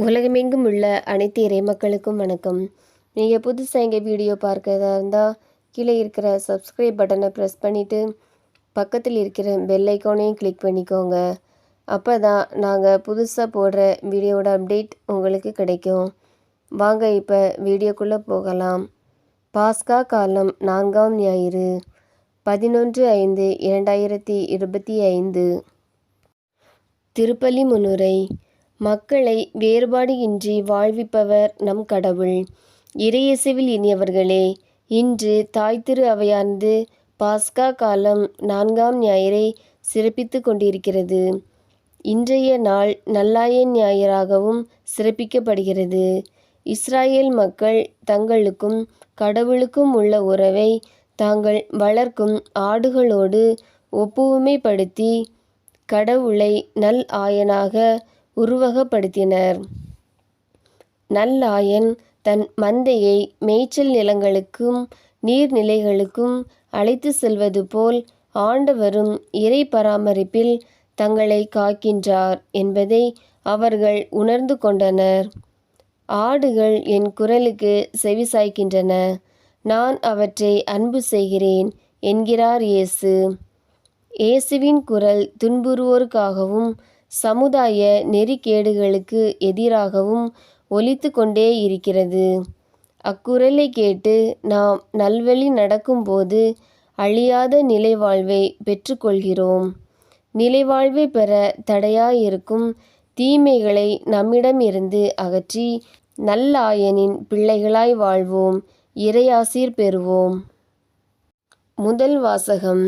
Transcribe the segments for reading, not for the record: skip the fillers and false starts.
உலகமெங்கும் உள்ள அனைத்து இறை மக்களுக்கும் வணக்கம். நீங்கள் புதுசாக எங்கள் வீடியோ பார்க்கறதா இருந்தால் கீழே இருக்கிற சப்ஸ்கிரைப் பட்டனை ப்ரெஸ் பண்ணிவிட்டு பக்கத்தில் இருக்கிற பெல் ஐக்கானையும் கிளிக் பண்ணிக்கோங்க. அப்போ தான் நாங்கள் புதுசாக போடுற வீடியோவோட அப்டேட் உங்களுக்கு கிடைக்கும். வாங்க இப்போ வீடியோக்குள்ளே போகலாம். பாஸ்கா காலம் 4ஆம் ஞாயிறு 11/5/2025. திருப்பலி முன்னுரை. மக்களை வேறுபாடு இன்றி வாழ்விப்பவர் நம் கடவுள். இறையேசுவில் இனியவர்களே, இன்று தாய் திரு அவையானது பாஸ்கா காலம் 4ஆம் ஞாயிறை சிறப்பித்து கொண்டிருக்கிறது. இன்றைய நாள் நல்லாயன் ஞாயிறாகவும் சிறப்பிக்கப்படுகிறது. இஸ்ராயேல் மக்கள் தங்களுக்கும் கடவுளுக்கும் உள்ள உறவை தாங்கள் வளர்க்கும் ஆடுகளோடு ஒப்புமைப்படுத்தி கடவுளை நல் ஆயனாக உருவகப்படுத்தினர். நல்லாயன் தன் மந்தையை மேய்ச்சல் நிலங்களுக்கும் நீர்நிலைகளுக்கும் அழைத்து செல்வது போல் ஆண்டவரும் இறை பராமரிப்பில் தங்களை காக்கின்றார் என்பதை அவர்கள் உணர்ந்து கொண்டனர். ஆடுகள் என் குரலுக்கு செவிசாய்க்கின்றன, நான் அவற்றை அன்பு செய்கிறேன் என்கிறார் இயேசு. இயேசுவின் குரல் துன்புறுவோருக்காகவும் சமுதாய நெறிக்கேடுகளுக்கு எதிராகவும் ஒலித்து கொண்டே இருக்கிறது. அக்குரலை கேட்டு நாம் நல்வழி நடக்கும்போது அழியாத நிலைவாழ்வை பெற்றுக்கொள்கிறோம். நிலைவாழ்வை பெற தடையாயிருக்கும் தீமைகளை நம்மிடமிருந்து அகற்றி நல்லாயனின் பிள்ளைகளாய் வாழ்வோம், இறையாசீர் பெறுவோம். முதல் வாசகம்.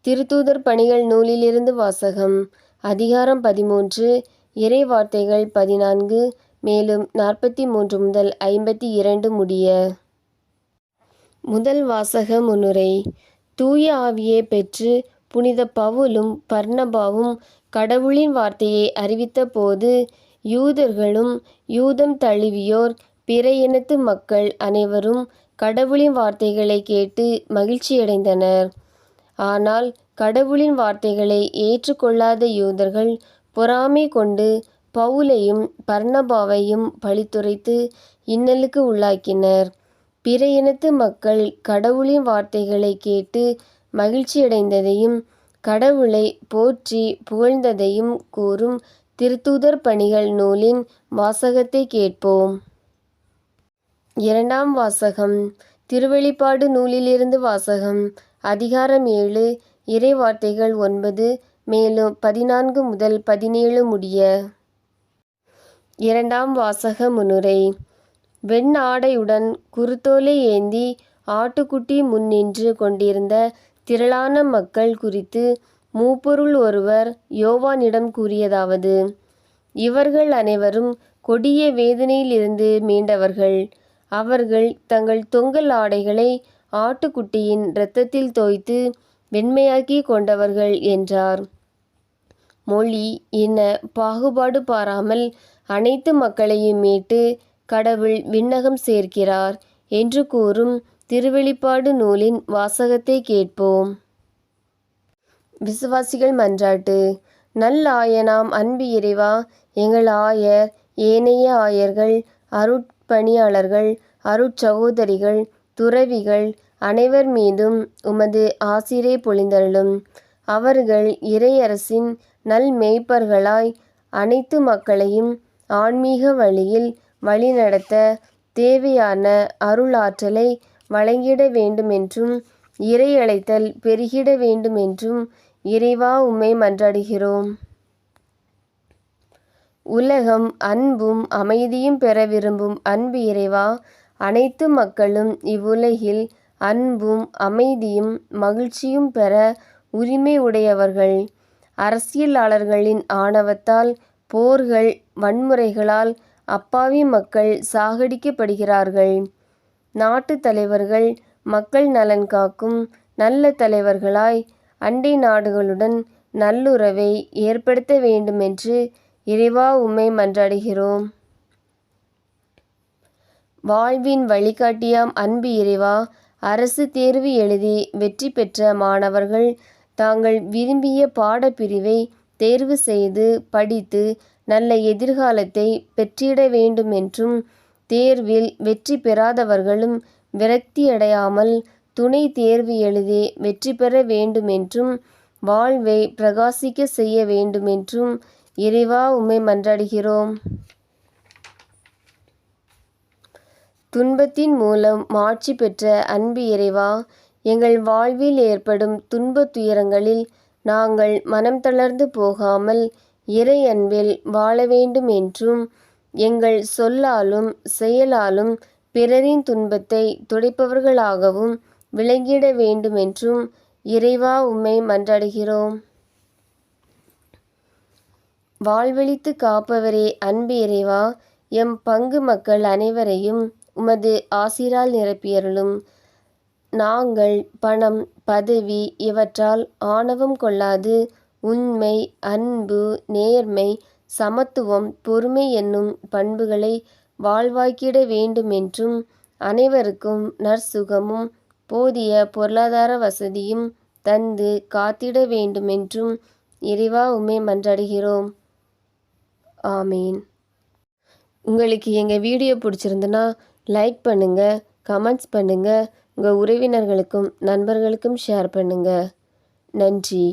திருத்தூதர் பணிகள் நூலிலிருந்து வாசகம். அதிகாரம் 13, இறை வார்த்தைகள் 14 மேலும் 43 முதல் 52 முடிய. முதல் வாசக முன்னுரை. தூய ஆவியை பெற்று புனித பவுலும் பர்னபாவும் கடவுளின் வார்த்தையை அறிவித்த போது யூதர்களும் யூதம் தழுவியோர் பிற இனத்து மக்கள் அனைவரும் கடவுளின் வார்த்தைகளை கேட்டு மகிழ்ச்சியடைந்தனர். ஆனால் கடவுளின் வார்த்தைகளை ஏற்றுக்கொள்ளாத யூதர்கள் பொறாமை கொண்டு பவுலையும் பர்னபாவையும் பழித்துரைத்து இன்னலுக்கு உள்ளாக்கினர். பிற இனத்து மக்கள் கடவுளின் வார்த்தைகளை கேட்டு மகிழ்ச்சியடைந்ததையும் கடவுளை போற்றி புகழ்ந்ததையும் கூறும் திருத்தூதர் பணிகள் நூலின் வாசகத்தை கேட்போம். இரண்டாம் வாசகம். திருவெளிப்பாடு நூலிலிருந்து வாசகம். அதிகாரம் 7, இறை வார்த்தைகள் 9 மேலும் 14 முதல் 17 முடிய. இரண்டாம் வாசக முன்னுரை. வெண் ஆடையுடன் குருத்தோலை ஏந்தி ஆட்டுக்குட்டி முன் நின்று கொண்டிருந்த திரளான மக்கள் குறித்து மூப்பொருள் ஒருவர் யோவானிடம் கூறியதாவது: இவர்கள் அனைவரும் கொடிய வேதனையிலிருந்து மீண்டவர்கள். அவர்கள் தங்கள் தொங்கல் ஆடைகளை ஆட்டுக்குட்டியின் இரத்தத்தில் தோய்த்து வெண்மையாக்கி கொண்டவர்கள் என்றார். மொழி இன பாகுபாடு பாராமல் அனைத்து மக்களையும் மீட்டு கடவுள் விண்ணகம் சேர்க்கிறார் என்று கூறும் திருவெளிப்பாடு நூலின் வாசகத்தை கேட்போம். விசுவாசிகள் மன்றாட்டு. நல் ஆயனாம் அன்பு இறைவா, எங்கள் ஆயர், ஏனைய ஆயர்கள், அருட்பணியாளர்கள், அருட்சகோதரிகள், துறவிகள் அனைவர் மீதும் உமது ஆசிரை பொழிந்தருளும். அவர்கள் இறையரசின் நல் மேய்ப்பர்களாய் அனைத்து மக்களையும் ஆன்மீக வழியில் வழிநடத்த தேவையான அருளாற்றலை வழங்கிட வேண்டுமென்றும் இறை அழைத்தல் பெருகிட வேண்டுமென்றும் இறைவா உம்மை மன்றாடுகிறோம். உலகம் அன்பும் அமைதியும் பெற விரும்பும் அன்பு இறைவா, அனைத்து மக்களும் இவ்வுலகில் அன்பும் அமைதியும் மகிழ்ச்சியும் பெற உரிமை உடையவர்கள். அரசியலாளர்களின் ஆணவத்தால், போர்கள், வன்முறைகளால் அப்பாவி மக்கள் சாகடிக்கப்படுகிறார்கள். நாட்டு தலைவர்கள் மக்கள் நலன் காக்கும் நல்ல தலைவர்களாய் அண்டை நாடுகளுடன் நல்லுறவை ஏற்படுத்த வேண்டுமென்று இறைவா உம்மை மன்றாடுகிறோம். வாழ்வின் வழிகாட்டியாம் அன்பு இறைவா, அரசு தேர்வு எழுதி வெற்றி பெற்ற மாணவர்கள் தாங்கள் விரும்பிய பாடப்பிரிவை தேர்வு செய்து படித்து நல்ல எதிர்காலத்தை பெற்றிட வேண்டுமென்றும் தேர்வில் வெற்றி பெறாதவர்களும் விரக்தியடையாமல் துணை தேர்வு எழுதி வெற்றி பெற வேண்டுமென்றும் வாழ்வை பிரகாசிக்க செய்ய வேண்டுமென்றும் இறைவா உம்மை மன்றாடுகிறோம். துன்பத்தின் மூலம் மாட்சி பெற்ற அன்பு இறைவா, எங்கள் வாழ்வில் ஏற்படும் துன்பத் துயரங்களில் நாங்கள் மனம் தளர்ந்து போகாமல் இறை அன்பில் வாழ வேண்டும் என்றும் எங்கள் சொல்லாலும் செயலாலும் பிறரின் துன்பத்தை துடைப்பவர்களாகவும் விளங்கிட வேண்டுமென்றும் இறைவா உம்மை மன்றாடுகிறோம். வாழ்வழித்து காப்பவரே அன்பு இறைவா, எம் பங்கு மக்கள் அனைவரையும் உமது ஆசிரால் நிரப்பியருளும். நாங்கள் பணம் பதவி இவற்றால் ஆணவம் கொள்ளாது உண்மை அன்பு நேர்மை சமத்துவம் பொறுமை என்னும் பண்புகளை வாழ்வாக்கிட வேண்டுமென்றும் அனைவருக்கும் நற்சுகமும் போதிய பொருளாதார வசதியும் தந்து காத்திட வேண்டுமென்றும் இறைவா உம்மை மன்றாடுகிறோம். ஆமீன். உங்களுக்கு எங்கள் வீடியோ பிடிச்சிருந்துன்னா லைக் பண்ணுங்கள், கமெண்ட்ஸ் பண்ணுங்கள், உங்கள் உறவினர்களுக்கும் நண்பர்களுக்கும் ஷேர் பண்ணுங்கள். நன்றி.